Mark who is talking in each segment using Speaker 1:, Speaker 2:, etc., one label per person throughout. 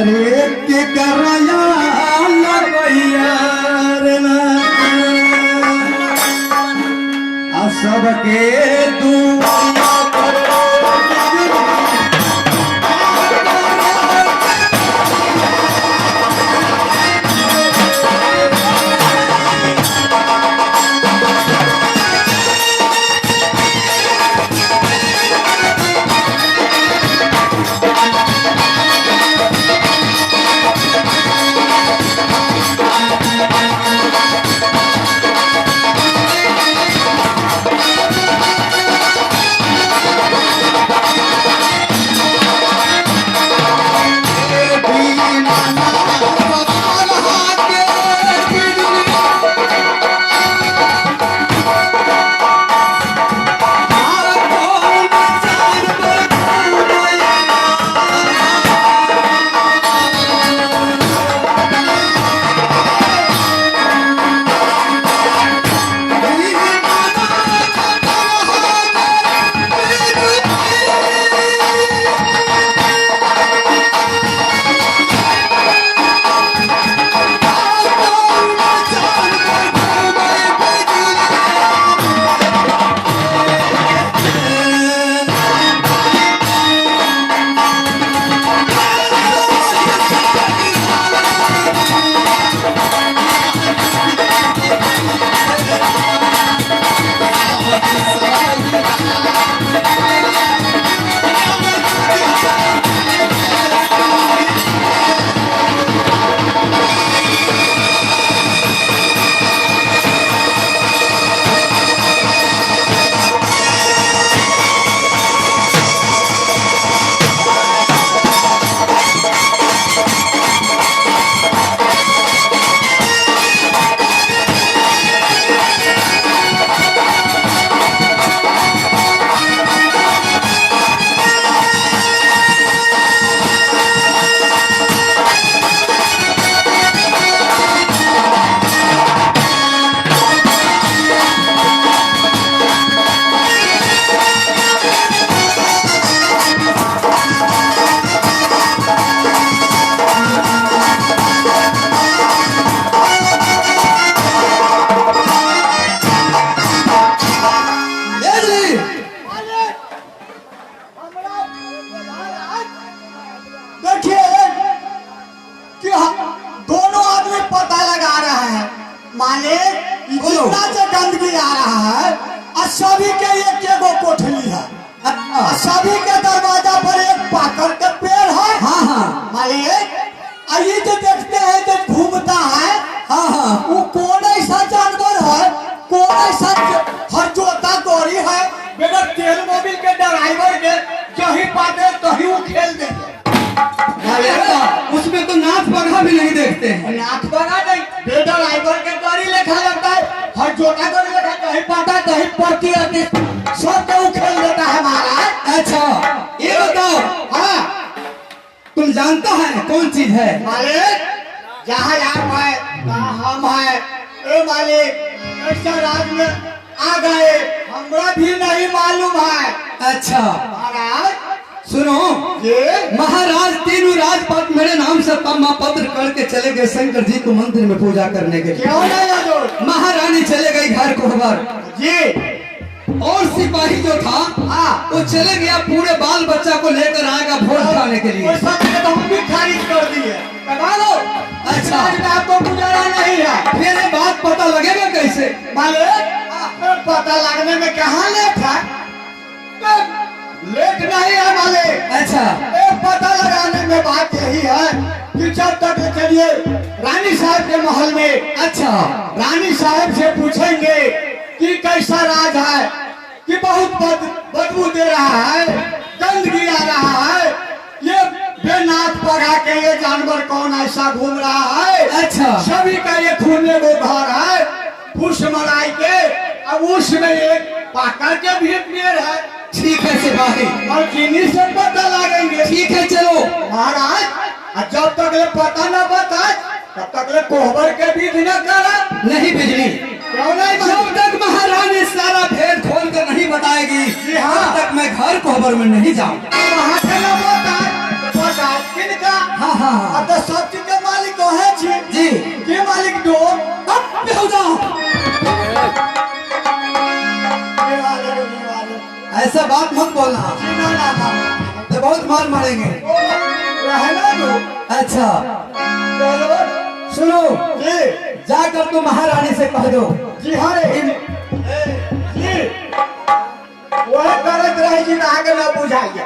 Speaker 1: अरे के करया लगैया रे ना आ सबके तू
Speaker 2: माने इतना से गंदगी आ रहा है और सभी के एक एगो कोठली है और सभी के दरवाजा पर एक पाकड़ के पेड़ है।
Speaker 1: हाँ हाँ
Speaker 2: माने ये जो देखते हैं जो घूमता है
Speaker 1: हाँ हाँ
Speaker 2: वो कौन ऐसा जानवर है, कौन ऐसा हरजोता गोरी है बिना तेल मोबिल के ड्राइवर के जही पाते तही वो खेल देते।
Speaker 1: उसमें तो नाथ पगा भी नहीं देखते हैं।
Speaker 2: नाथ पगा नहीं, बेटा ड्राइवर के गाड़ी लेखा लगता है, हर जोटा गाड़ी लेखा कहीं पाता कहीं पड़ती है, सब को खेल देता है महाराज।
Speaker 1: अच्छा ये बताओ,
Speaker 2: हाँ
Speaker 1: तुम जानता है कौन चीज है?
Speaker 2: मालिक जहाँ आप है वहाँ हम है। ए मालिक ऐसा राज में आ गए हमरा भी नहीं मालूम है।
Speaker 1: अच्छा
Speaker 2: महाराज
Speaker 1: सुनो,
Speaker 2: ये
Speaker 1: महाराज तीनों राजपाट मेरे नाम से पत्र करके चले गए शंकर जी को मंदिर में पूजा करने के लिए।
Speaker 2: क्यों नहीं हजूर?
Speaker 1: महारानी चले गई घर कोहबर
Speaker 2: जी
Speaker 1: और सिपाही जो था वो चले गया पूरे बाल बच्चा को लेकर आएगा भोज खाने के लिए।
Speaker 2: तो हम भी खारिज कर दिए।
Speaker 1: अच्छा
Speaker 2: आपको गुजारा नहीं है।
Speaker 1: फिर ये बात पता लगेगा कैसे?
Speaker 2: मालिक पता लगने में कहाँ लेट है? लेट नहीं है मालिक।
Speaker 1: अच्छा
Speaker 2: पता लगाने में बात यही है कि जब तक चलिए रानी साहब के महल में,
Speaker 1: अच्छा
Speaker 2: रानी साहब से पूछेंगे कि कैसा राज है कि बहुत बदबू दे रहा है, गंदगी आ रहा है, ये बेनाथ पगा के ये जानवर कौन ऐसा घूम रहा है।
Speaker 1: अच्छा
Speaker 2: सभी का ये खूने को घर है फूस मलाई के, अब उसमें एक पाकर के भी पेड़ है।
Speaker 1: ठीक है सिपाही,
Speaker 2: और चीनी से पता लगेंगे।
Speaker 1: ठीक है चलो
Speaker 2: महाराज जब तक ले पता न बता तब तक ले कोहबर के बीच न करा
Speaker 1: नहीं बिजली।
Speaker 2: क्यों नहीं?
Speaker 1: जब तक महारानी सारा भेद खोल कर नहीं बताएगी
Speaker 2: हाँ।
Speaker 1: तब तक मैं घर कोहबर में नहीं जाऊँ।
Speaker 2: वहाँ से न बता किनका?
Speaker 1: हाँ हाँ हाँ, हाँ।
Speaker 2: अब तो सब चीज के मालिक कहे छी
Speaker 1: जी
Speaker 2: के मालिक दो
Speaker 1: अब बेहुदा ऐसा बात मत बोलना, तो बहुत मार मारेंगे।
Speaker 2: रहना दो।
Speaker 1: अच्छा
Speaker 2: चलो
Speaker 1: सुनो,
Speaker 2: जी
Speaker 1: जाकर तुम महारानी से कह दो
Speaker 2: जी हाँ रे जी वह करत रहे जी आगे न बुझाइए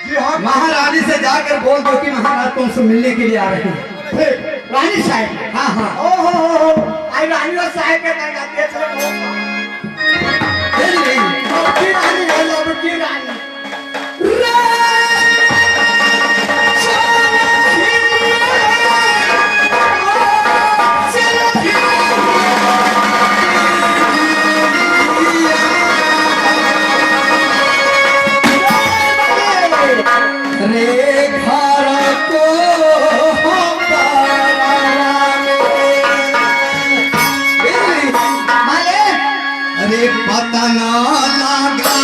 Speaker 2: जी हाँ
Speaker 1: महारानी से जाकर बोल दो कि महाराज तुमसे मिलने के लिए आ रहे हैं।
Speaker 2: ठीक रानी साहब
Speaker 1: हाँ हाँ
Speaker 2: ओ हो आई रानी और साहब के नहीं आती है चलो
Speaker 1: तेरी नहीं।
Speaker 2: की रानी है लब की रानी
Speaker 1: रे घर को अरे पता ना लगा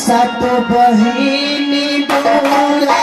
Speaker 2: सत बहिनी दूरा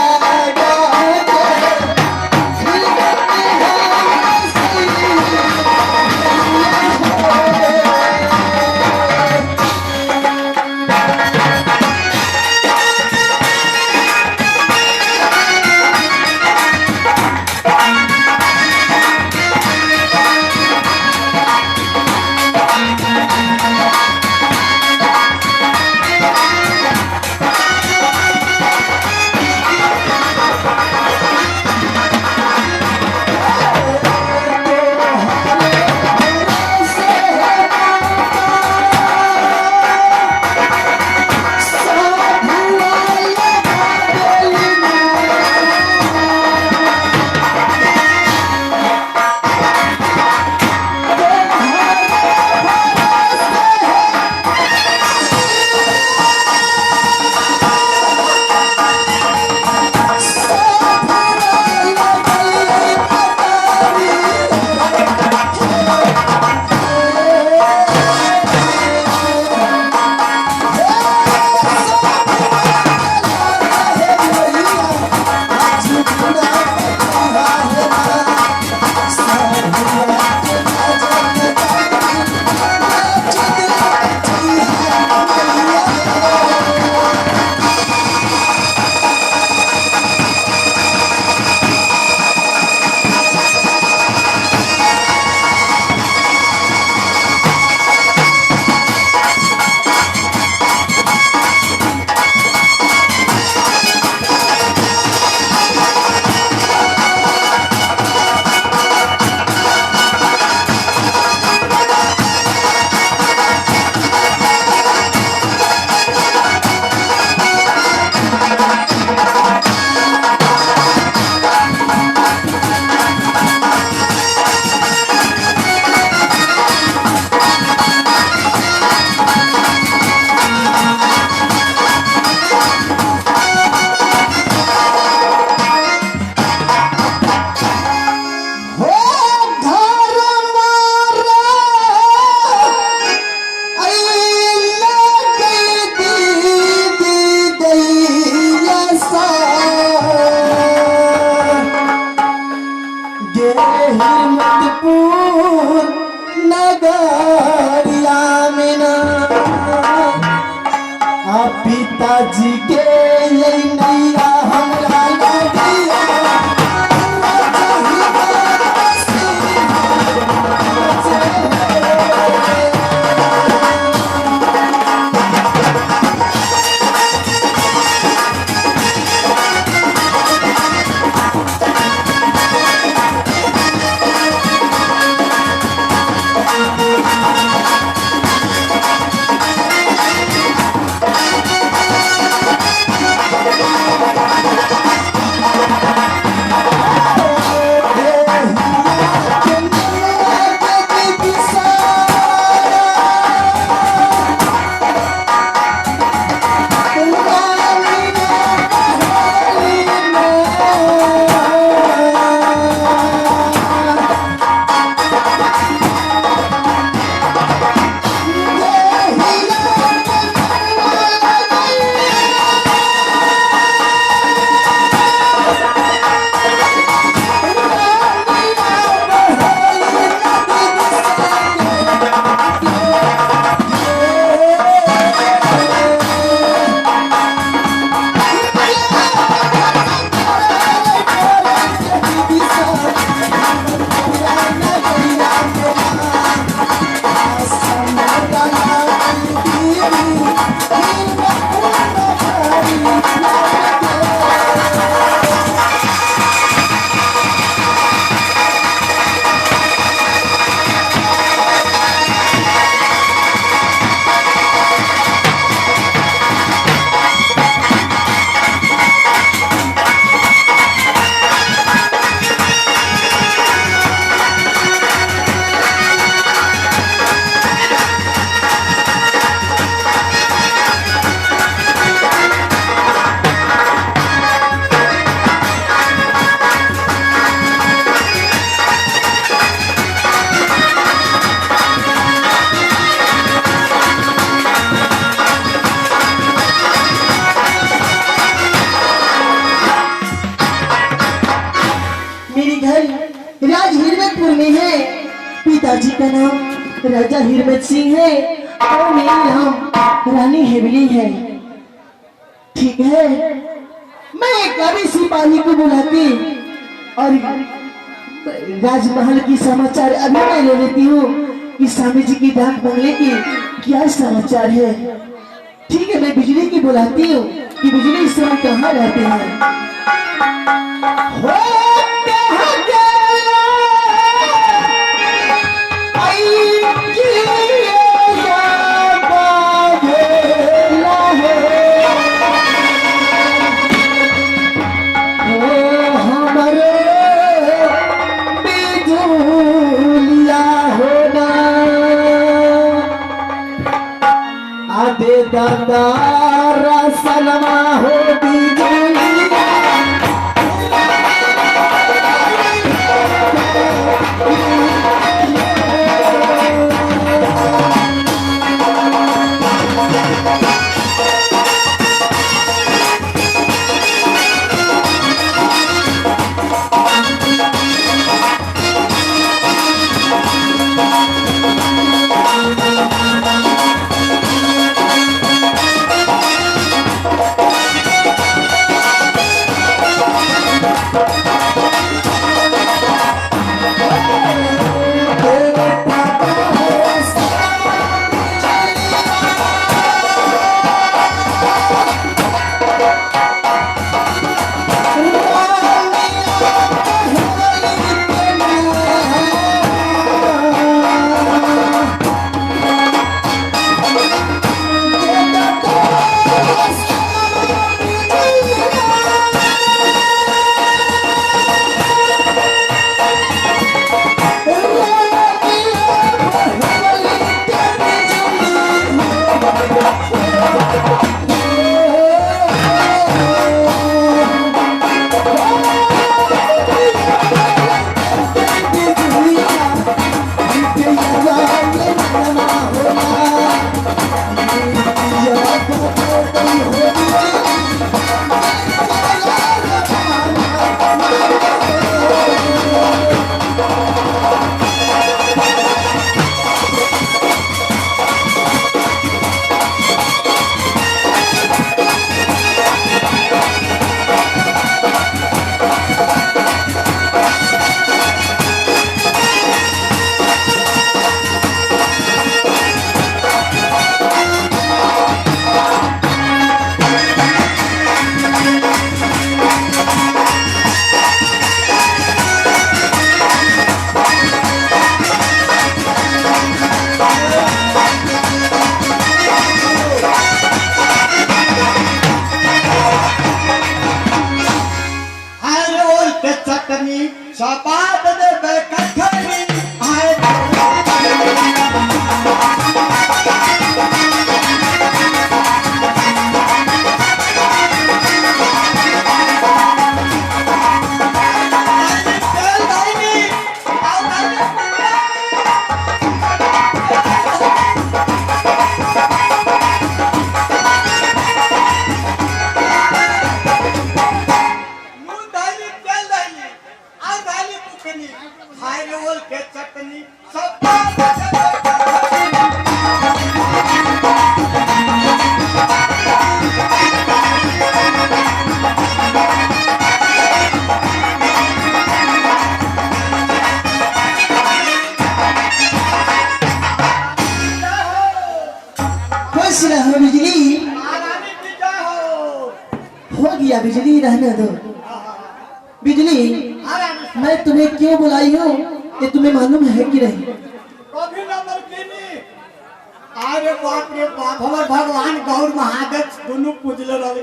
Speaker 3: मेरी घर राज हिरमतपुर में है। पिताजी का नाम राजा हिरमत सिंह है और मेरा नाम रानी हेवली है। ठीक है, मैं एक कवि सिपाही को बुलाती और राजमहल की समाचार अभी मैं ले लेती हूँ कि स्वामी जी की डाक बंगले की क्या समाचार है। ठीक है, मैं बिजली की बुलाती हूँ कि बिजली इस समय कहाँ रहते हैं। दादा सलमा हो बिजुलिया बिजली हो गया, बिजली रहने दो। बिजली, मैं तुम्हें क्यों बुलाई हूँ ये तुम्हें मालूम है कि नहीं?
Speaker 2: कभी नंबर अरे बाप रे बाप, हमार भगवान गौर महादेव दोनों पूजले रहे।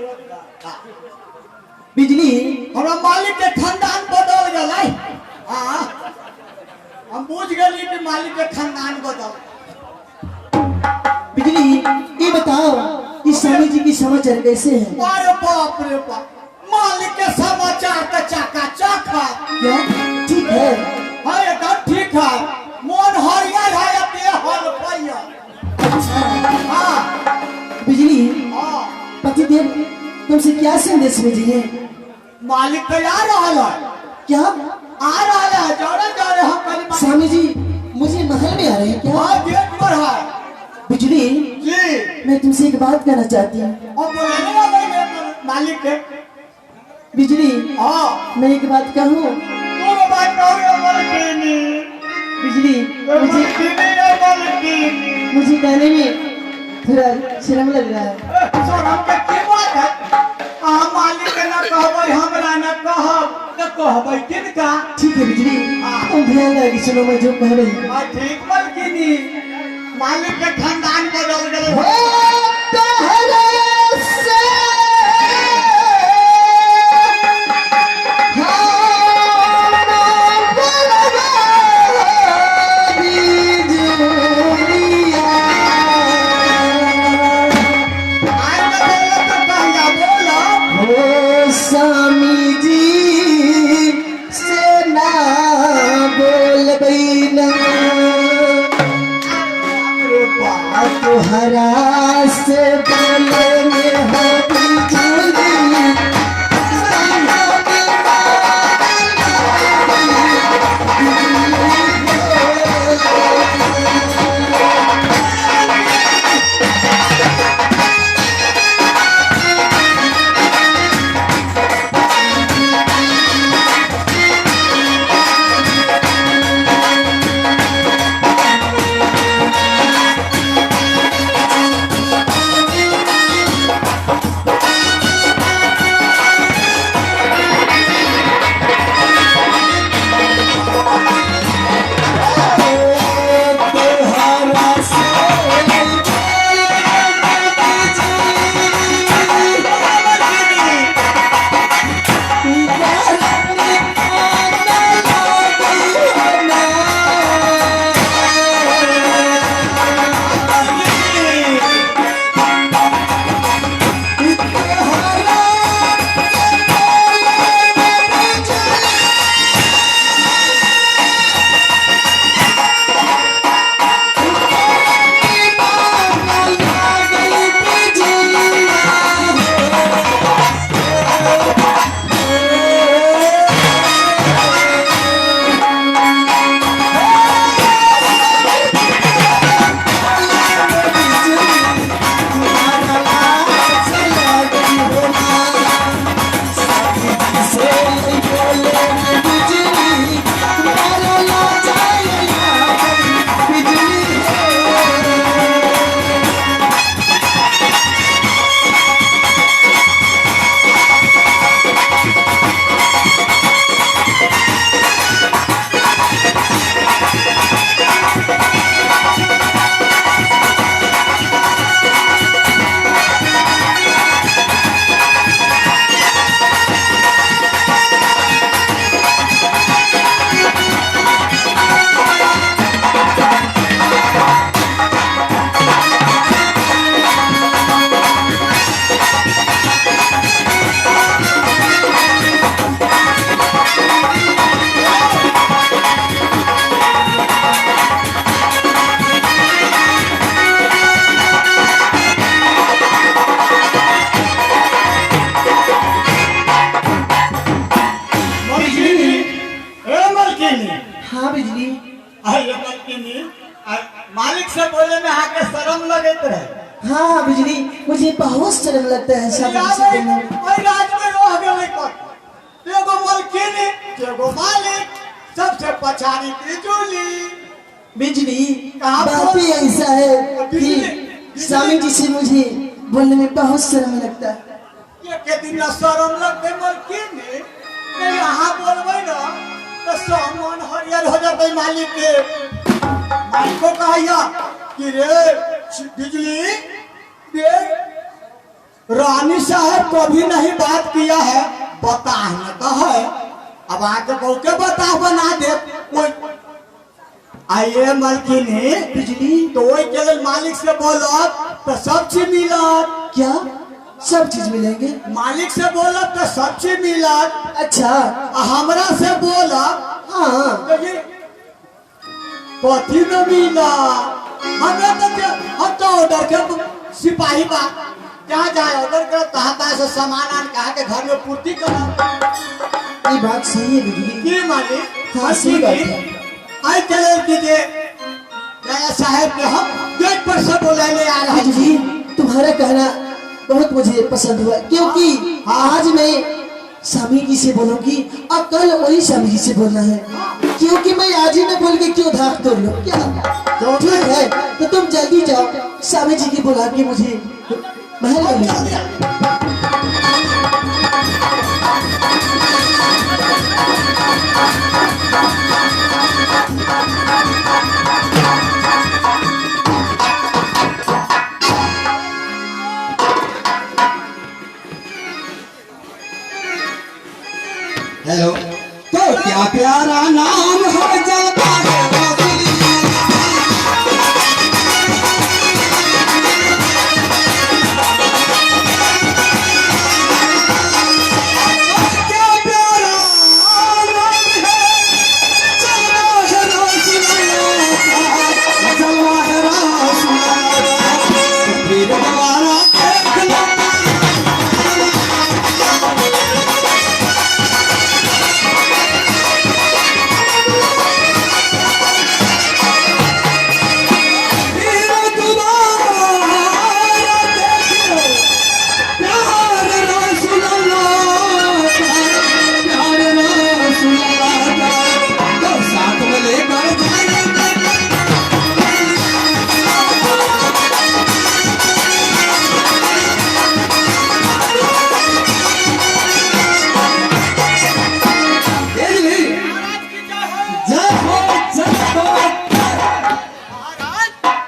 Speaker 3: बिजली,
Speaker 2: हमारा मालिक के खानदान बदल गए। हाँ, हम बुझ गए कि मालिक के खानदान बदल।
Speaker 3: बिजली, ये बताओ कि स्वामी जी की समाचार कैसे है?
Speaker 2: अरे बाप रे बाप, मालिक के समाचार तो चकाचक है।
Speaker 3: क्या ठीक है?
Speaker 2: हाँ, एकदम ठीक है। मन हरियर है, देह हलफैया।
Speaker 3: अच्छा।
Speaker 2: हाँ
Speaker 3: बिजली,
Speaker 2: हाँ,
Speaker 3: पतिदेव तुमसे क्या संदेश भेजिए?
Speaker 2: मालिक तैयार रहा है।
Speaker 3: क्या
Speaker 2: आ रहा है, जा रहे हम कल
Speaker 3: स्वामी जी मुझे महल में आ रहे हैं क्या?
Speaker 2: हाँ गेट पर है
Speaker 3: बिजली
Speaker 2: जी।
Speaker 3: मैं तुमसे एक बात कहना चाहती हूँ।
Speaker 2: और बोले ना भाई मालिक के
Speaker 3: बिजली
Speaker 2: हाँ
Speaker 3: मैं एक बात कहूँ?
Speaker 2: तुम बात कहो मालिकिनी
Speaker 3: बिजली मुझे कहने में थोड़ा शर्म लग रहा है।
Speaker 2: शर्म के की बात है? अहाँ मालिक के ना कहबै हमरा ना कहबै किनका?
Speaker 3: ठीक है बिजली तुम ध्यान रखी सुनो मैं जो कह रही हूँ।
Speaker 2: ठीक मालिकिनी मालिक के खानदान बदल गेलै।
Speaker 3: स्वामी जी से ना बोल बैना तुहरा से बोले में हो बिजली हाँ बिजली
Speaker 2: मालिक से बोले में आके शर्म लगत रहे।
Speaker 3: हाँ बिजली मुझे बहुत शर्म लगता है सब से बोलने में।
Speaker 2: ओइ राज में रह गेलै कत एगो मालकिनी एगो मालिक सबसे पछाड़ी बिजुली।
Speaker 3: बिजली
Speaker 2: कहाँ पर?
Speaker 3: बात ही ऐसा है कि स्वामी जी से मुझे बोलने में बहुत शर्म लगता है।
Speaker 2: ये के दिन ना शर्म लगते मालकिनी नहीं यहाँ बोलबै ना तो सामान हरियर हो जाते मालिक के। मालिक को कहिया कि रे बिजली देख रानी साहब कभी नहीं बात किया है बता न तो है अब आके बहु के बता बना दे कोई आइए मालकिनी
Speaker 3: बिजली
Speaker 2: तो वही के लिए मालिक से बोलब तो सब चीज मिलत।
Speaker 3: क्या सब चीज मिलेंगे?
Speaker 2: मालिक से बोलब तो सब चीज मिलत।
Speaker 3: अच्छा
Speaker 2: आ हमरा से बोलब
Speaker 3: हाँ
Speaker 2: तो ये कथी न मिला हमरा हम तो ऑर्डर के सिपाही बा जहाँ जाए ऑर्डर कर तहाँ से सामान आन कहा के घर में पूर्ति कर
Speaker 3: ये बात सही है गुरुजी।
Speaker 2: ये मालिक
Speaker 3: हाँ, सही बात है।
Speaker 2: आज चले कीजिए राजा साहब के हम गेट पर से बुलाने आ रहे हैं।
Speaker 3: गुरुजी तुम्हारा कहना बहुत मुझे पसंद हुआ, क्योंकि आज मैं स्वामी जी से बोलूंगी और कल वही स्वामी जी से बोलना है, क्योंकि मैं आज ही में बोल के क्यों धाक तोड़ लूं क्या? तो ठीक है, तो तुम जल्दी जाओ स्वामी जी की बुला के मुझे महल में ले जाओ।
Speaker 1: हेलो। तो क्या प्यारा नाम हो जाता है क्या प्यारा नाम है, चलवा है फिर दोबारा देख लो।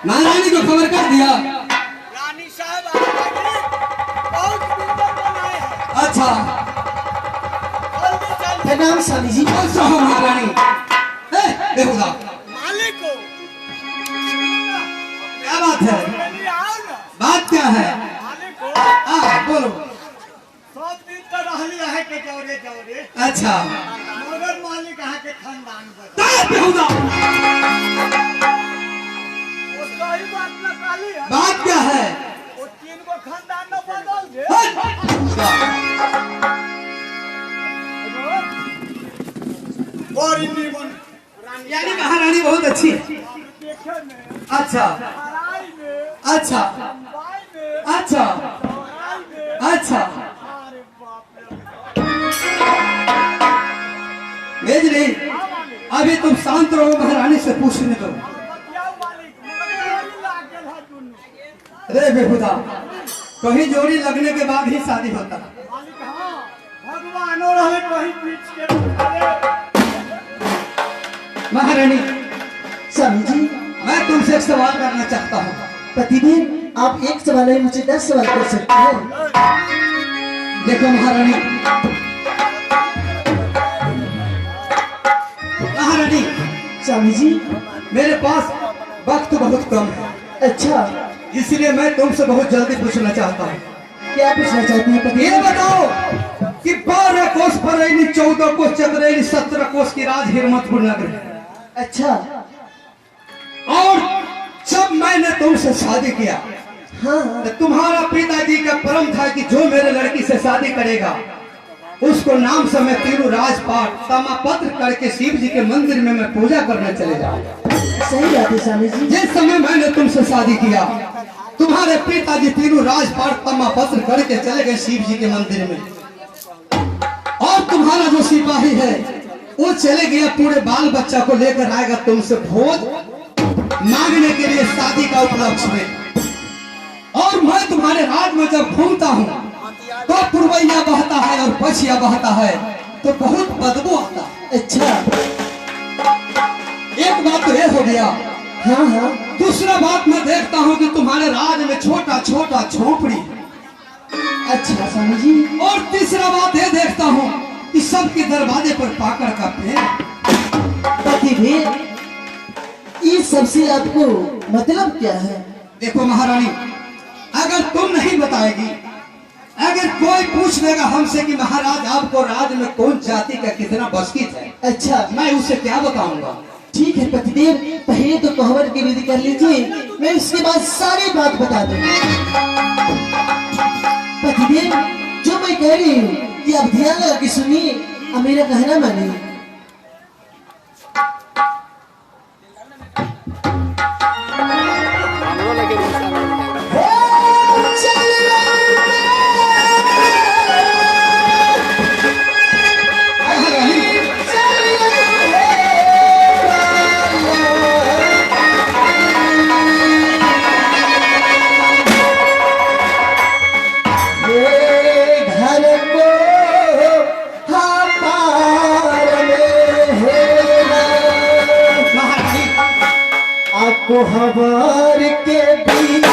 Speaker 1: महारानी को खबर कर दिया।
Speaker 2: रानी साहब बहुत सुंदर बनाए हैं।
Speaker 1: अच्छा
Speaker 2: जल्दी चल
Speaker 3: प्रणाम स्वामी जी।
Speaker 1: कौन सा हो महारानी? बेहुदा
Speaker 2: मालिक को
Speaker 1: क्या बात है?
Speaker 2: चलिए आओ ना।
Speaker 1: बात क्या है?
Speaker 2: मालिक को
Speaker 1: हाँ बोलो।
Speaker 2: सब दिन तो रहली है के जौरे जौरे,
Speaker 1: अच्छा
Speaker 2: मगर मालिक यहाँ के खानदान बता
Speaker 1: बेहुदा
Speaker 2: उसका ही बात न काली है।
Speaker 1: बात क्या है?
Speaker 2: वो तीन को खानदान न बदल दे। और इन्हीं बन रानी
Speaker 1: यानी महारानी बहुत अच्छी है।
Speaker 2: देखे में,
Speaker 1: अच्छा
Speaker 2: लड़ाई में,
Speaker 1: अच्छा
Speaker 2: लंबाई में,
Speaker 1: अच्छा
Speaker 2: चौड़ाई में,
Speaker 1: अच्छा।
Speaker 2: अरे बाप रे।
Speaker 1: भेज नहीं,
Speaker 2: हाँ मालिक,
Speaker 1: अभी तुम शांत रहो, महारानी से पूछने दो।
Speaker 2: बतियाओ मालिक, मगर जोड़ी लाग गेल है दुनू।
Speaker 1: अरे बेहुदा, कहीं जोड़ी लगने के बाद ही शादी होता है।
Speaker 2: मालिक हाँ, भगवानो रहे कहीं पीछ के अरे
Speaker 1: महारानी
Speaker 3: स्वामी जी
Speaker 1: मैं तुमसे एक सवाल करना चाहता हूँ।
Speaker 3: प्रतिदिन आप एक सवाल नहीं मुझे 10 सवाल कर सकते हैं।
Speaker 1: देखो महारानी, महारानी
Speaker 3: स्वामी जी
Speaker 1: मेरे पास वक्त बहुत कम है,
Speaker 3: अच्छा
Speaker 1: इसलिए मैं तुमसे बहुत जल्दी पूछना चाहता हूँ।
Speaker 3: क्या पूछना चाहती हैं पति?
Speaker 1: ये बताओ कि 12 कोस परैनी, 14 कोस चतरैनी, 17 कोस की राज हिरमतपुर नगर है।
Speaker 3: अच्छा
Speaker 1: और जब मैंने तुमसे शादी किया
Speaker 3: हाँ
Speaker 1: तो तुम्हारा पिताजी का परम था कि जो मेरे लड़की से शादी करेगा उसको नाम समय तीनों राजपाट तामापत्र करके शिव जी के मंदिर में मैं पूजा करने चले जाऊंगा।
Speaker 3: सही बात है स्वामी जी।
Speaker 1: जिस समय मैंने तुमसे शादी किया तुम्हारे पिताजी तीनों राजपाट तामापत्र करके चले गए शिव जी के मंदिर में, और तुम्हारा जो सिपाही है वो चले गया पूरे बाल बच्चा को लेकर आएगा तुमसे भोज मांगने के लिए शादी का उपलक्ष्य में। और मैं तुम्हारे राज में जब घूमता हूँ तो पुरवैया बहता है और पछिया बहता है तो बहुत बदबू आता है।
Speaker 3: अच्छा
Speaker 1: एक बात तो ये हो गया।
Speaker 3: हाँ हाँ
Speaker 1: दूसरा बात मैं देखता हूँ कि तुम्हारे राज में छोटा छोटा झोपड़ी,
Speaker 3: अच्छा स्वामी जी।
Speaker 1: और तीसरा बात ये देखता हूँ कि सबके दरवाजे पर पाकड़ का पेड़।
Speaker 3: प्रतिदिन इस सबसे आपको मतलब क्या है?
Speaker 1: देखो महारानी, अगर तुम नहीं बताएगी, अगर कोई पूछ लेगा हमसे कि महाराज आपको राज में कौन जाति का कितना बस्कित है,
Speaker 3: अच्छा
Speaker 1: मैं उसे क्या बताऊंगा?
Speaker 3: ठीक है पतिदेव, पहले तो कोहबर की विधि कर लीजिए, मैं उसके बाद सारी बात बता दूंगा। पतिदेव जो मैं कह रही हूँ कि आप ध्यान लगा के सुनिए। अब मेरा कहना मानिए। आपको हमार के बीच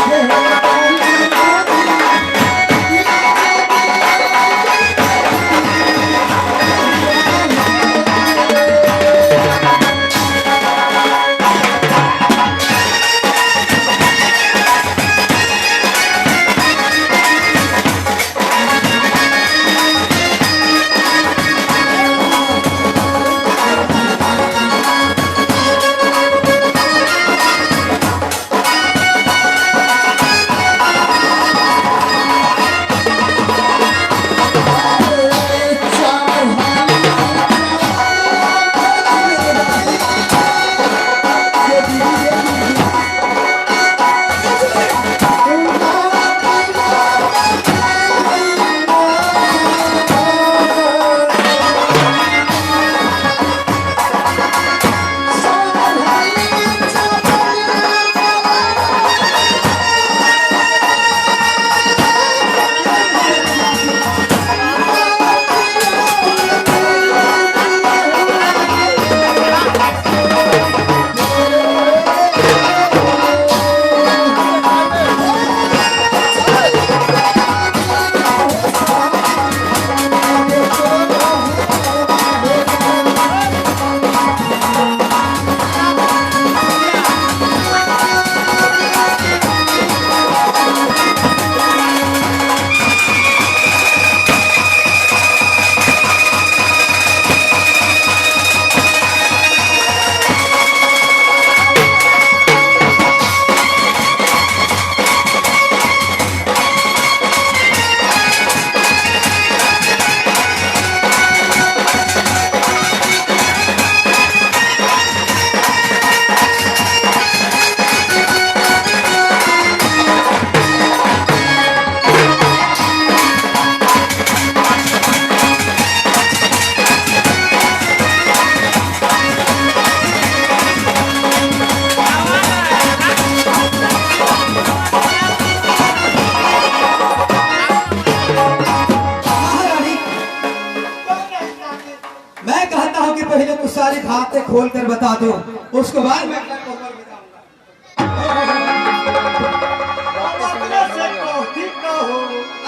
Speaker 1: पहले तो सारी बातें खोल कर बता दो, उसके बाद मैं घर को ऊपर बताऊंगा।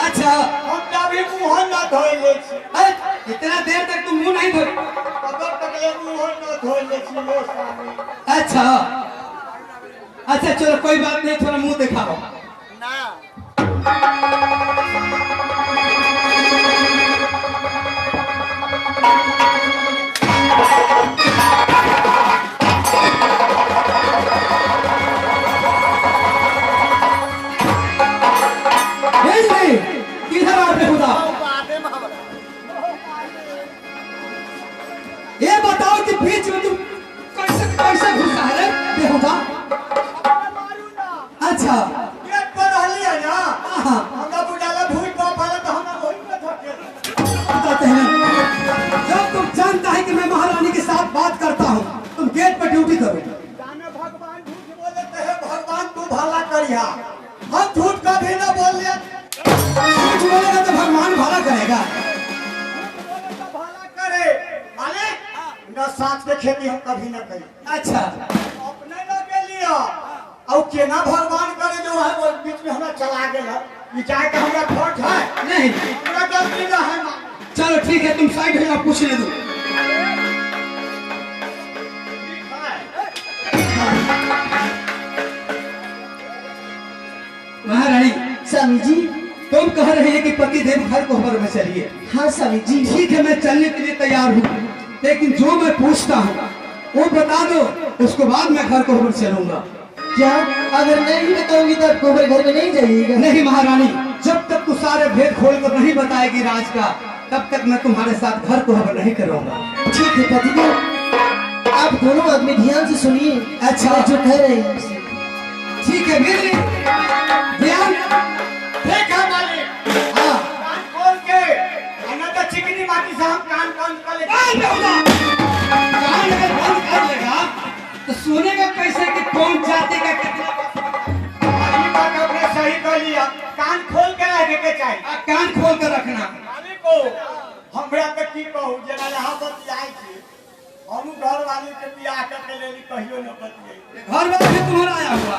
Speaker 1: अच्छा,
Speaker 2: हम कभी मुंह न धोइले छी।
Speaker 1: इतना देर तक तुम मुंह नहीं धोए?
Speaker 2: कब तक ले मुंह न धोइले छी लो स्वामी।
Speaker 1: अच्छा अच्छा, चलो कोई बात नहीं, थोड़ा मुंह दिखाओ
Speaker 2: ना।
Speaker 1: किधर आप बेहुदा? ये बताओ कि बीच में तुम कैसे कैसे घुसा है बेहुदा? अच्छा,
Speaker 2: पेट पर रहली है ना।
Speaker 1: हां,
Speaker 2: हमरा बुझाला भूत बाप वाला तो हमरा वही में धके
Speaker 1: बताते हैं। जब तुम जानता है कि मैं महारानी के साथ बात करता हूँ, तुम गेट पर ड्यूटी करो।
Speaker 2: जाने भगवान झूठ बोलते हैं, भगवान तू भला करिया। हम झूठ कभी न बोले।
Speaker 1: झूठ बोलेगा तो भगवान भला करेगा।
Speaker 2: भला करे माने न साथ के खेती हम कभी न करी।
Speaker 1: अच्छा,
Speaker 2: अपने न गेलियो और केना भगवान करे जो है वो बीच में हमरा चला गेल है। ई जाए के हमरा खोट है
Speaker 1: नहीं,
Speaker 2: हमरा गलती न है।
Speaker 1: चलो ठीक है, तुम साइड हो, पूछ ले दो। महारानी,
Speaker 3: स्वामी जी।
Speaker 1: तुम कह रहे हैं कि पति देव घर को ऊपर में चलिए।
Speaker 3: हाँ स्वामी जी।
Speaker 1: ठीक है, मैं चलने के लिए तैयार हूँ, लेकिन जो मैं पूछता हूँ वो बता दो, उसके बाद मैं घर को ऊपर चलूंगा।
Speaker 3: क्या अगर नहीं बताऊंगी तो आप घर में नहीं जाइएगा?
Speaker 1: नहीं महारानी, जब तक तू सारे भेद खोल कर नहीं बताएगी राज का, तब तक मैं तुम्हारे साथ घर को हवन नहीं करूंगा।
Speaker 3: ठीक है पतिदेव, आप दोनों आदमी ध्यान से सुनिए।
Speaker 1: अच्छा।
Speaker 3: मैं जो कह रहे हैं
Speaker 1: ठीक है बिजली ध्यान।
Speaker 2: देखा मालिक,
Speaker 1: हाँ
Speaker 2: कान खोल के, अन्ना तो चिकनी माटी से हम कान बंद कर लेते।
Speaker 1: कान अगर बंद कर लेगा तो सुनेगा कैसे कि कौन जाति का कितना
Speaker 2: अभी बात आपने सही कर लिया, कान खोल के रखे के चाहिए।
Speaker 1: कान खोल कर रखना।
Speaker 2: मालिक को हमरा के की कहू, जना यहाँ बतियाई छी, हम घर वाली के बियाह करके लेली कहियो न बतियाई।
Speaker 1: घर वाला भी तुम्हारा आया हुआ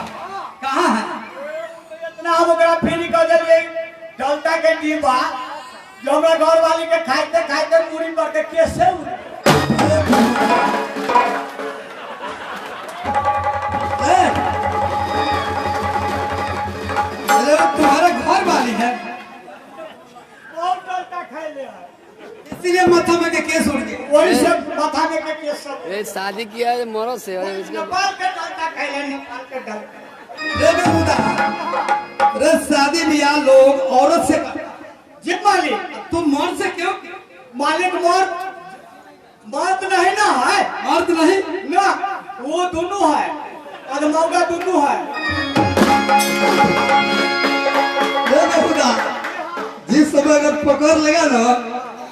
Speaker 1: कहाँ है?
Speaker 2: इतना हम ओकरा फ्री कर देलिए डलता के डिब्बा, जो हमरा घर वाली के खाइते खाइते पूरी पर के कैसे उड़े।
Speaker 1: अरे तुम्हारा घर वाली है
Speaker 2: बहुत डलता खाई ले है,
Speaker 1: इसीलिए माथा में के केस उड़ गए।
Speaker 2: वही से माथा में के केस सब
Speaker 4: ये शादी किया है मरो से और इसके
Speaker 2: नेपाल के डलता खाई ले, नेपाल के डलता।
Speaker 1: अरे शादी ब्याह लोग औरत से
Speaker 2: जी मालिक,
Speaker 1: तुम मर्द से क्यों?
Speaker 2: मालिक मर्द नहीं ना है
Speaker 1: मर्द नहीं
Speaker 2: ना, वो दोनों है, अदमौगा दोनों है।
Speaker 1: ये देखो जिस समय अगर पकड़ लेगा ना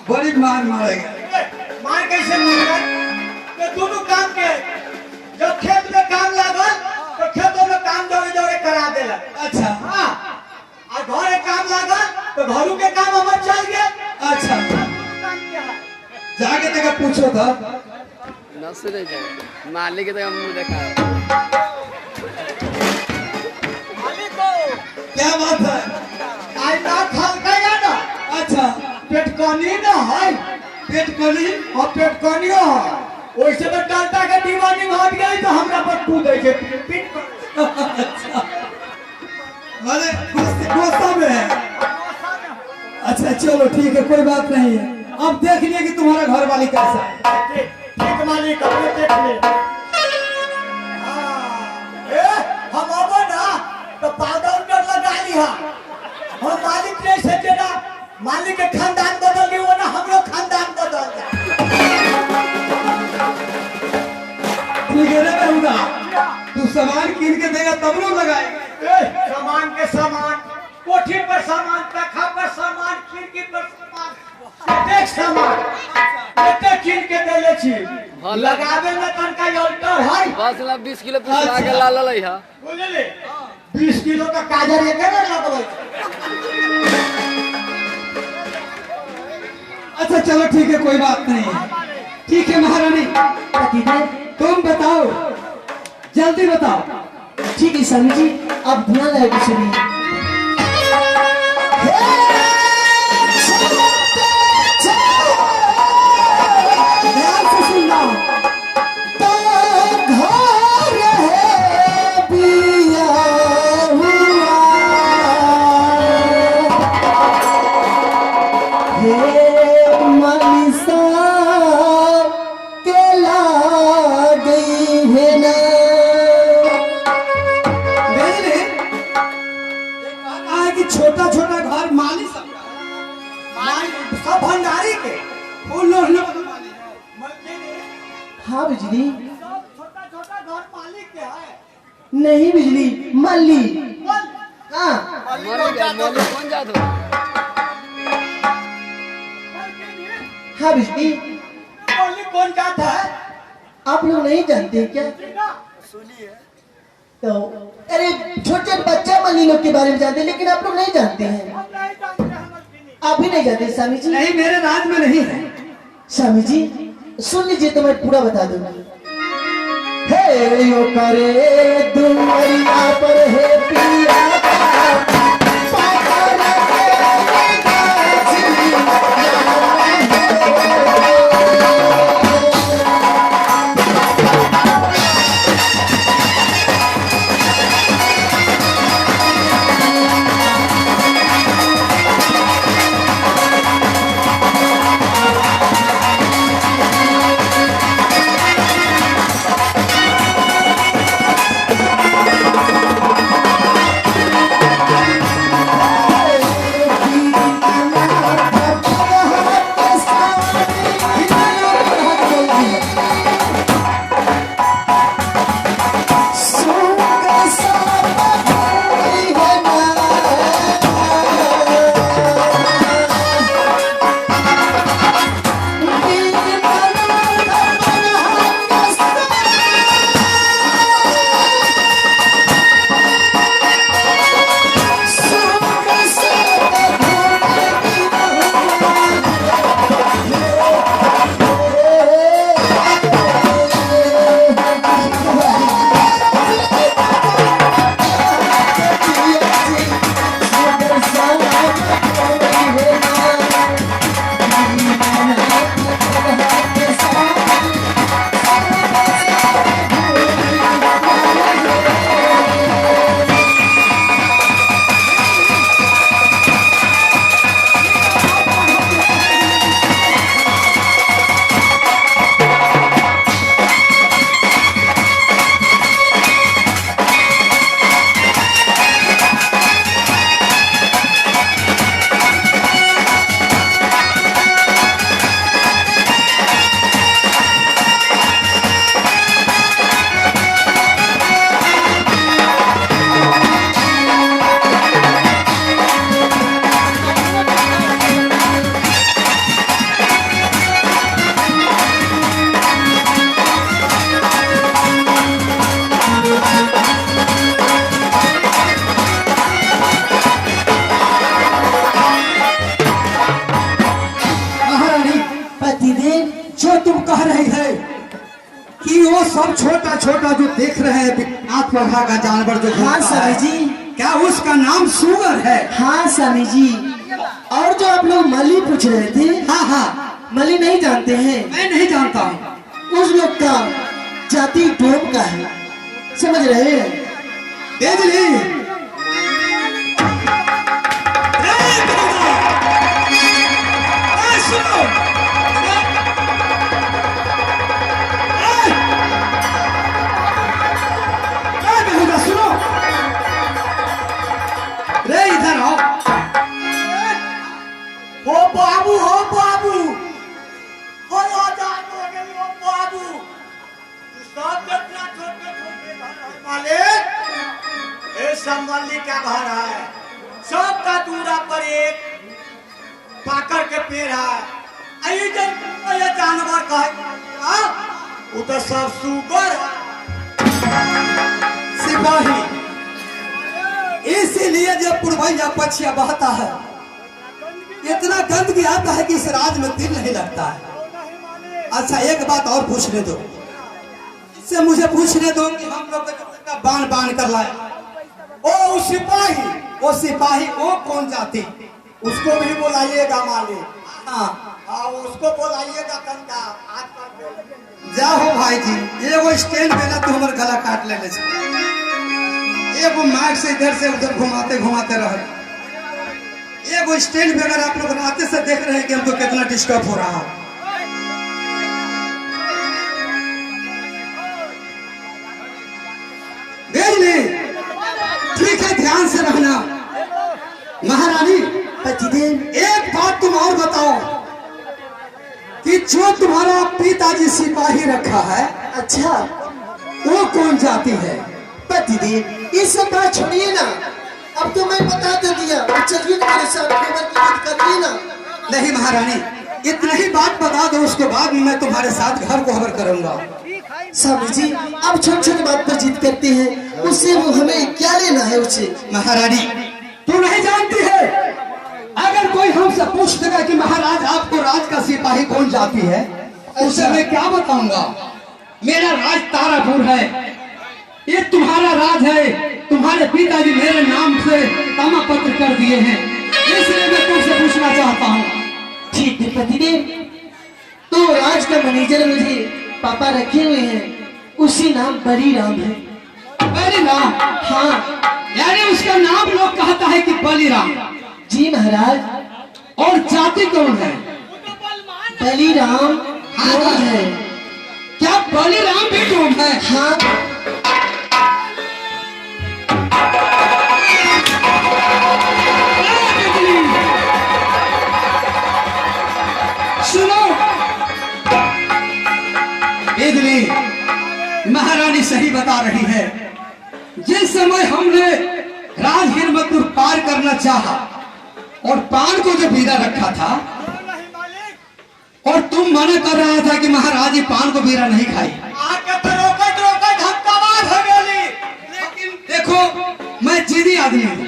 Speaker 1: बड़ी मार मारेगा।
Speaker 2: मार कैसे मारेगा? ये दोनों काम के, जब खेत में काम लागल तो खेतों में काम जोड़े जोड़े करा देला।
Speaker 1: अच्छा
Speaker 2: हाँ, और घरे काम लागल तो घरों के काम हमारे चल गए।
Speaker 1: अच्छा
Speaker 2: काम क्या है?
Speaker 1: जाके देखा पूछो था
Speaker 4: न सुने जाए मालिक तो हम देखा है।
Speaker 2: मालिक को
Speaker 1: क्या बात है?
Speaker 2: आज ना खलका या ना,
Speaker 1: अच्छा
Speaker 2: पेटकनी ना है,
Speaker 1: पेटकली
Speaker 2: और पेटकनियो है। वैसे तो डलता के दीवानी हट गई तो हमरा पर कूदे छे पीट पर।
Speaker 1: माने गुस्सा में है। अच्छा चलो ठीक है कोई बात नहीं है। अब देख लिए कि तुम्हारा घर वाली कैसा है।
Speaker 2: ठीक मालिक, अपने देख ले। हम अब ना तो पाउडर लगा लिया, हम मालिक ने से देना, मालिक के खानदान बदल गई, वो ना हमरो खानदान बदल जाए।
Speaker 1: ठीक है रे बेहुदा, तू सामान कीन के देगा तब लोग लगाएंगे।
Speaker 2: सामान के सामान, कोठी पर सामान, तखा पर सामान, खिड़की पर सामान, प्रत्येक सामान प्रत्येक कीन के देले छी। लगावे में तनका अल्टर है,
Speaker 4: बस ला 20 किलो पीस ला के ला लई है।
Speaker 2: बुझले 20 किलो का काजर एक ना लगबै।
Speaker 1: अच्छा चलो ठीक है कोई बात नहीं है। ठीक है महारानी
Speaker 3: पतिदेव,
Speaker 1: तुम बताओ जल्दी बताओ।
Speaker 3: ठीक है स्वामी जी, आप ध्यान लगा के सुनिए।
Speaker 1: ध्यान से सुनना।
Speaker 3: तो घर है बिया हुआ, हे मनीषा के लागी है ना।
Speaker 1: मेरे कहा है कि छोटा छोटा घर माली सब
Speaker 2: सब भंडारी के
Speaker 1: फूल लोहने वाला माली है।
Speaker 3: हाँ बिजली
Speaker 2: छोटा छोटा घर मालिक के है।
Speaker 3: नहीं, बिजली मल्ली। हाँ
Speaker 4: मरो गया मरो कौन जात हो?
Speaker 3: हाँ बिजली,
Speaker 2: मालिक कौन जाता है?
Speaker 3: आप लोग नहीं जानते क्या? तो अरे छोटे बच्चा मल्ली लोग के बारे में जानते हैं, लेकिन आप लोग नहीं जानते हैं।
Speaker 2: हम नहीं जानते, हमर किनी।
Speaker 3: आप भी नहीं जानते स्वामी जी?
Speaker 1: नहीं मेरे राज में नहीं है।
Speaker 3: स्वामी जी सुन लीजिए तो मैं पूरा बता दूंगा। हे यो करे दुनिया पर है पिया
Speaker 1: वो सब छोटा छोटा जो देख रहे हैं नाथ प्रभा का जानवर जो
Speaker 3: हाँ
Speaker 1: घूमता
Speaker 3: स्वामी
Speaker 1: है,
Speaker 3: जी।
Speaker 1: क्या उसका नाम सुगर है?
Speaker 3: हाँ स्वामी जी। और जो आप लोग मली पूछ रहे थे,
Speaker 1: हाँ हाँ,
Speaker 3: मली नहीं जानते हैं?
Speaker 1: मैं नहीं जानता हूँ।
Speaker 3: उस लोग का जाति डोम का है, समझ रहे हैं?
Speaker 1: बिजली सुनो, सुनो रे, इधर आओ।
Speaker 2: हो बाबू, हो बाबू, हो आजाद हो गए हो बाबू। तू सब इतना छोटे छोटे घर है मालिक, ये संबंधी का घर है, सबका दूरा पर एक पाकर के पेड़ है। ये जानवर का है, वो तो सब सुगर है।
Speaker 1: सिपाही, इसीलिए जब पुरवैया पछिया बहता है इतना गंदगी आता है कि इस राज में दिल नहीं लगता है। अच्छा एक बात और पूछने दो, इससे मुझे पूछने दो कि हम लोग का बाण बाण कर लाए।
Speaker 2: ओ सिपाही,
Speaker 1: वो सिपाही वो कौन जाति?
Speaker 2: उसको भी बुलाइएगा मालिक।
Speaker 1: हाँ
Speaker 2: हाँ, उसको बुलाइएगा तंगा हाथ पर।
Speaker 1: जाओ भाई जी, ये वो स्टैंड बेला तो हमारे गला काट ले ये वो माइक से इधर से उधर घुमाते घुमाते रहे। ये वो स्टैंड पे अगर आप लोग रास्ते से देख रहे हैं कि हमको कितना डिस्टर्ब हो रहा है। बिजली ठीक है, ध्यान से रहना। महारानी
Speaker 3: पतिदेव,
Speaker 1: एक बात तुम और बताओ कि जो तुम्हारा पिताजी सिपाही रखा है
Speaker 3: अच्छा
Speaker 1: वो कौन जाति है?
Speaker 3: पतिदेव, ये सब बात छोड़िए ना, अब तो मैं बता तो दिया, चलिए ना मेरे साथ खबर की बात करिए ना।
Speaker 1: नहीं महारानी, इतना ही बात बता दो, उसके बाद मैं तुम्हारे साथ घर को खबर करूंगा।
Speaker 3: स्वामी जी, अब छोटी छोटी बात पर जिद करते हैं, उससे वो हमें क्या लेना है उससे?
Speaker 1: महारानी तू नहीं जानती है, अगर कोई हमसे पूछ देगा कि महाराज आपको राज का सिपाही कौन जाती है, उसे मैं क्या बताऊंगा? मेरा राज तारापुर है, ये तुम्हारा राज है, तुम्हारे पिताजी मेरे नाम से तामा पत्र कर दिए हैं, इसलिए मैं तुमसे पूछना चाहता हूँ।
Speaker 3: ठीक है पतिदेव, तो राज का मैनेजर मुझे पापा रखे हुए हैं, उसी नाम बली राम है।
Speaker 1: बली राम?
Speaker 3: हाँ
Speaker 1: यानी उसका नाम लोग कहता है कि बलिराम।
Speaker 3: जी महाराज।
Speaker 1: और जाति कौन है?
Speaker 3: बलिराम कौन है?
Speaker 1: क्या बलिराम भी कौन है?
Speaker 3: हाँ
Speaker 1: सुनो बिजली, महारानी सही बता रही है। जिस समय हमने राज हिरमतपुर पार करना चाहा और पान को जो बीरा रखा था और तुम मना कर रहा था कि महाराज जी पान को बीरा नहीं खाई,
Speaker 2: आके तो रोकत रोकत धक्काबाज हो गई।
Speaker 1: लेकिन देखो मैं जिद्दी आदमी हूँ,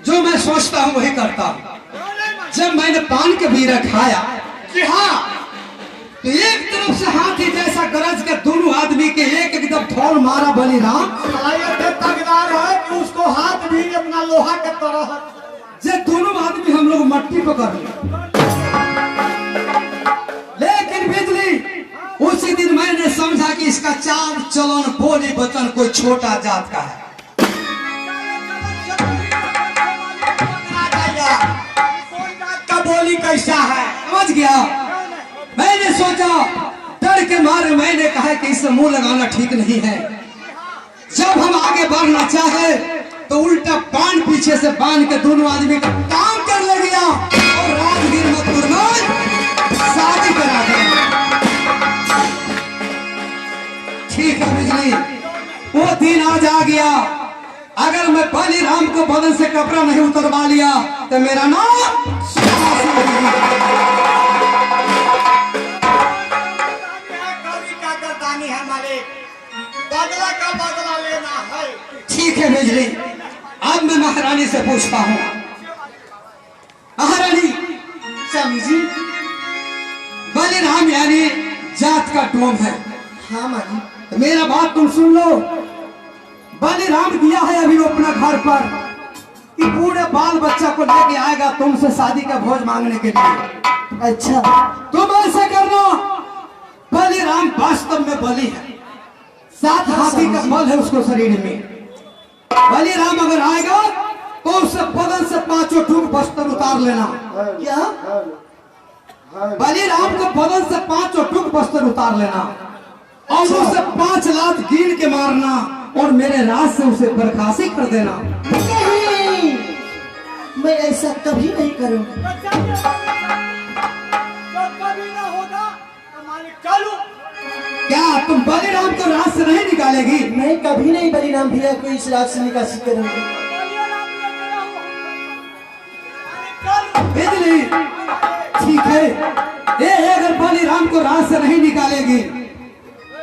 Speaker 1: जो मैं सोचता हूँ वही करता हूँ। जब मैंने पान के बीरा खाया
Speaker 2: कि हाँ,
Speaker 1: तो एक तरफ से हाथी जैसा गरज के दोनों आदमी के एक एकदम ठोल मारा बलिराम।
Speaker 2: तगदार है कि उसको हाथ भी अपना लोहा के तरह।
Speaker 1: जे दोनों आदमी हम लोग मट्टी पकड़ लिए, लेकिन बिजली उसी दिन मैंने समझा कि इसका चाल चलन बोली वचन कोई छोटा जात का है।
Speaker 2: का बोली कैसा है
Speaker 1: समझ गया? मैंने सोचा, डर के मारे मैंने कहा कि इससे मुंह लगाना ठीक नहीं है। जब हम आगे बढ़ना चाहे तो उल्टा पान पीछे से बांध के दोनों आदमी का काम कर ले गया और राजगीर मथुर में शादी करा दिया। ठीक है बिजली, वो दिन आज आ गया। अगर मैं बलिराम को बदन से कपड़ा नहीं उतरवा लिया तो मेरा नाम
Speaker 2: बदला का बदला लेना है।
Speaker 1: ठीक है बिजली, अब मैं महारानी से पूछता हूँ। महारानी,
Speaker 3: स्वामी जी।
Speaker 1: बलिराम यानी जात का डोम है,
Speaker 3: हाँ मानी।
Speaker 1: तो मेरा बात तुम सुन लो। बलिराम दिया है अभी वो अपना घर पर कि पूरे बाल बच्चा को लेके आएगा तुमसे शादी का भोज मांगने के लिए।
Speaker 3: अच्छा,
Speaker 1: तुम ऐसे करना, बलिराम वास्तव में बलि है, 7 हाथी का बल है उसको शरीर में। बलिराम अगर आएगा तो उससे बदन से 5 टूक वस्त्र उतार लेना।
Speaker 3: क्या?
Speaker 1: बलिराम को बदन से 5 टूक वस्त्र उतार लेना और उसे 5 लात गिन के मारना और मेरे राज से उसे बर्खासी कर देना।
Speaker 3: नहीं, मैं ऐसा कभी नहीं करूंगा।
Speaker 2: कभी ना होगा तो मालिक चलो।
Speaker 1: क्या तुम बलिराम को राज से नहीं निकालेगी?
Speaker 3: मैं कभी नहीं बलिराम भैया को इस राज से निकासी करूंगी।
Speaker 1: बिजली ठीक है, ये अगर बलिराम को राज से नहीं निकालेगी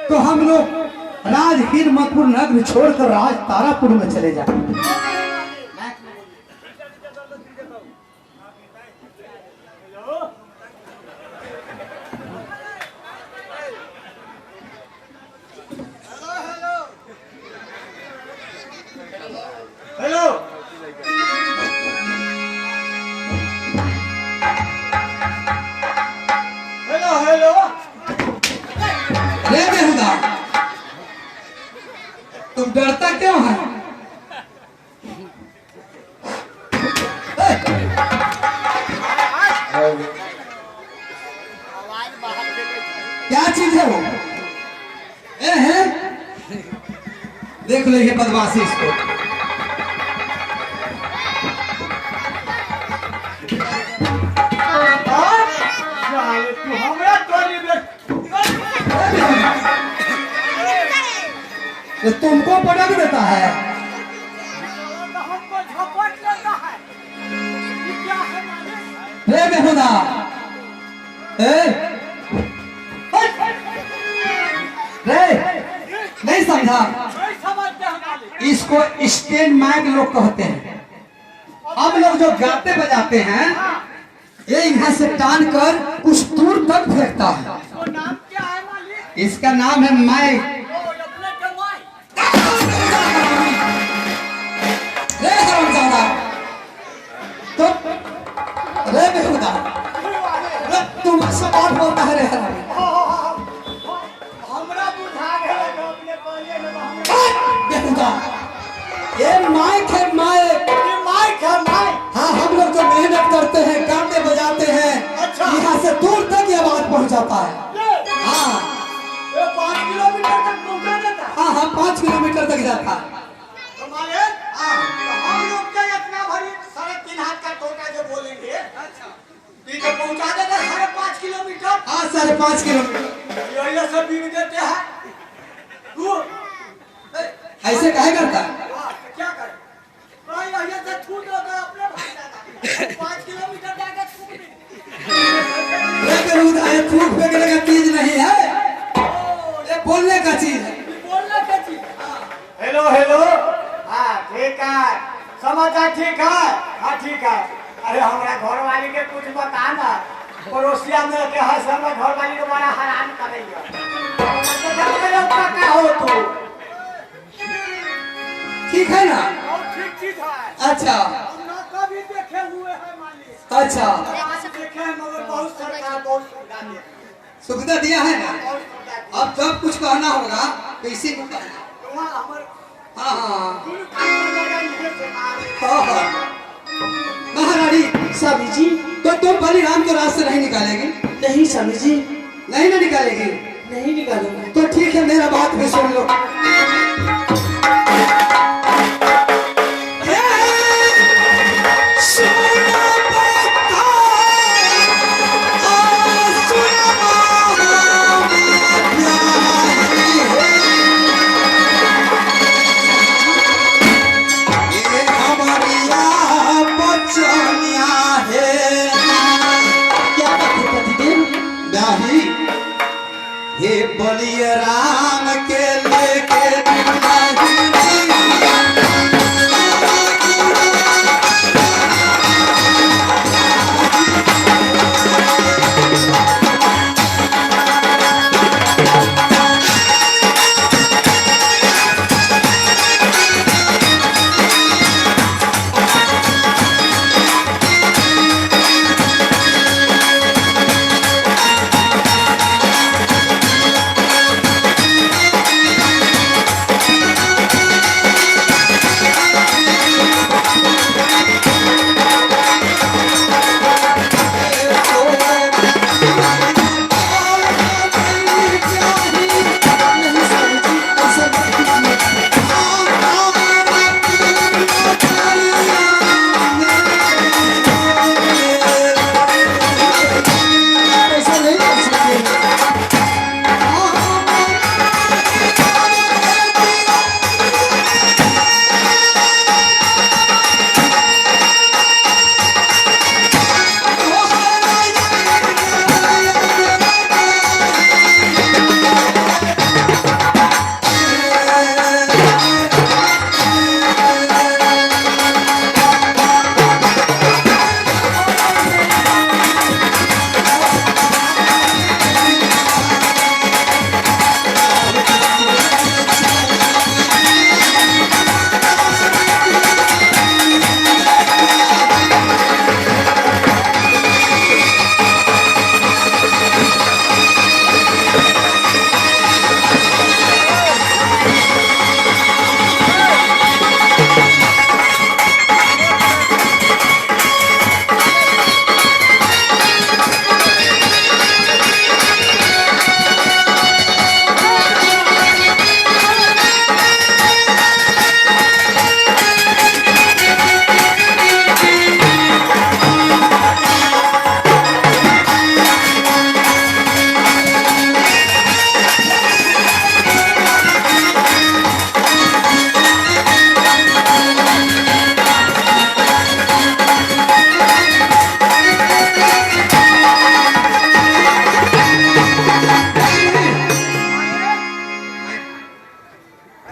Speaker 1: तो हम लोग राज हिरमतपुर नगर छोड़कर राज तारापुर में चले जाएंगे।
Speaker 2: हेलो हेलो हेलो
Speaker 1: रे बेहुदा, तुम डरता क्यों है? क्या चीज है वो? है देख लो ये बदमाशी इसको।
Speaker 2: तू हमरा तोरी
Speaker 1: ये तुमको पटक देता है।
Speaker 2: हमको झपट लेता है। ये क्या है मालिक?
Speaker 1: रे बेहुदा, रे नहीं समझा?
Speaker 2: नहीं समझते हैं मालिक।
Speaker 1: इसको स्टैंड माइक लोग कहते हैं। हम लोग जो गाते बजाते हैं ये यहाँ से टान कर कुछ दूर तक फेंकता है।
Speaker 2: तो नाम क्या है मालिक?
Speaker 1: इसका नाम है माइक।
Speaker 2: ओ, अपने कमाई।
Speaker 1: रे हरामजादा, तो रे बेहुदा, रे तुम ऐसा बात बोलता है रे हरामी।
Speaker 2: हमरा बुझा गया जो अपने पहले में हमरा।
Speaker 1: बेहुदा, ये माइक है माइक।
Speaker 2: ये माइक है माइक।
Speaker 1: हाँ, हम लोग जो मेहनत करते हैं, गाते बजाते हैं,
Speaker 2: अच्छा।
Speaker 1: यहाँ से दूर तक ये आवाज पहुँचाता है। हाँ
Speaker 2: ये 5 किलोमीटर तक पहुंचा देता है।
Speaker 1: हाँ हाँ, 5 किलोमीटर तक जाता है।
Speaker 2: तो मालिक, तो हम लोग क्या इतना भारी 3.5 हाथ का टोटा जो बोलेंगे, ये तो पहुंचा देता है 5.5 किलोमीटर।
Speaker 1: हाँ, 5.5 किलोमीटर।
Speaker 2: ये सब बीन देते हैं। तू
Speaker 1: ऐसे काहे करता है?
Speaker 2: क्या करे? भाई ये से छूट होगा अपने भाई दादा। 5 किलोमीटर जाके छूट नहीं।
Speaker 1: ये बेहुदा, ये थूक फेंकने का चीज नहीं है, ये बोलने का चीज है।
Speaker 2: बोलना क्या चीज? Hello hello. हाँ ठीक है, समाचार ठीक है। हाँ ठीक है। अरे हमारा घर वाली के कुछ बता ना, पड़ोसिया में के है सब घर वाली को बड़ा हैरान करेंगे। क्या हो तू?
Speaker 1: ठीक है ना?
Speaker 2: और ठीक चीज है।
Speaker 1: अच्छा
Speaker 2: हम ना कभी देखे हुए हैं मालिक।
Speaker 1: अच्छा,
Speaker 2: आज देखे हैं मगर बहुत सरकार बहुत सुविधा दे।
Speaker 1: सुविधा दिया है ना?
Speaker 2: बहुत सुविधा दी।
Speaker 1: अब जब कुछ कहना होगा तो इसी को कहना।
Speaker 2: तो वहाँ हमर
Speaker 1: हाँ हाँ
Speaker 2: कुल काम लगा इहे से मारे।
Speaker 1: हाँ हाँ। महारानी,
Speaker 3: स्वामी जी,
Speaker 1: तो तुम बलिराम को राज से नहीं निकालेगी?
Speaker 3: नहीं स्वामी जी,
Speaker 1: नहीं ना निकालेगी?
Speaker 3: नहीं निकालूंगा।
Speaker 1: तो ठीक है, मेरा बात भी सुन लो।
Speaker 3: क्या बात है पतिदेव?
Speaker 1: हे बलिराम के लेके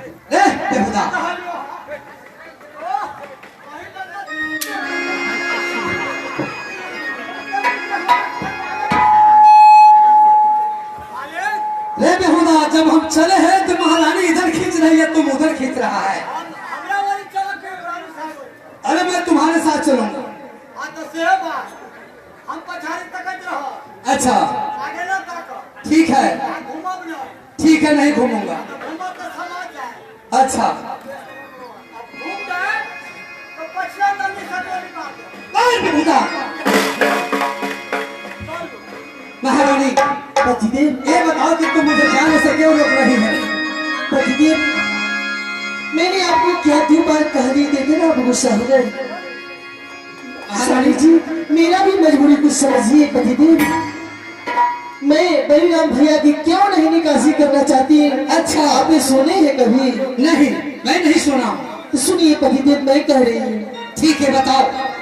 Speaker 1: बेहुदा रे बेहुदा, जब हम चले हैं तो महारानी इधर खींच रही है, तुम उधर खींच रहा है। अरे मैं तुम्हारे साथ चलूंगा। अच्छा ठीक है, ठीक है, नहीं घूमूंगा। अच्छा बेहुदा, महारानी
Speaker 3: पतिदेव,
Speaker 1: ये बताओ कि तुम मुझे जाने से क्यों रोक रही है?
Speaker 3: पतिदेव, मैंने आपको क्या 2 बार कह दी थी ना, आप गुस्सा हो गए। साली जी, मेरा भी मजबूरी कुछ समझिए पतिदेव। मैं बलराम भैया की क्यों नहीं निकासी करना चाहती? अच्छा, आपने सुने हैं कभी?
Speaker 1: नहीं, मैं नहीं सुना।
Speaker 3: तो सुनिए पतिदेव, मैं कह रही हूँ।
Speaker 1: ठीक है, बताओ।